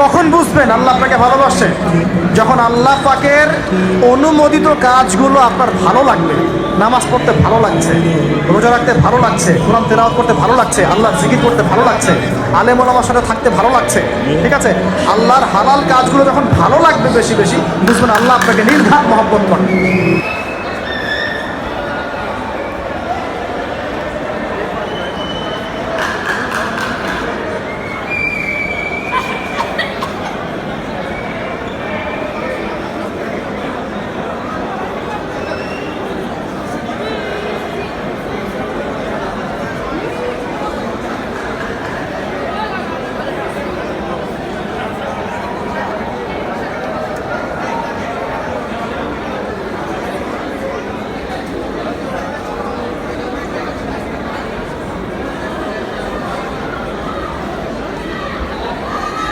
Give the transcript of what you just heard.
কখন বুঝবেন আল্লাহ আপনাকে ভালোবাসে? যখন আল্লাহ পাকের অনুমোদিত কাজগুলো আপনার ভালো লাগবে। নামাজ পড়তে ভালো লাগছে, রোজা রাখতে ভালো লাগছে, কোরআন তেলাওয়াত করতে ভালো লাগছে, আল্লাহর জিকির করতে ভালো লাগছে, আলেম ওলামার সাথে থাকতে ভালো লাগছে, ঠিক আছে? আল্লাহর হালাল কাজগুলো যখন ভালো লাগবে বেশি বেশি, বুঝবেন আল্লাহ আপনাকে নির্ঘাত মহব্বত করেন।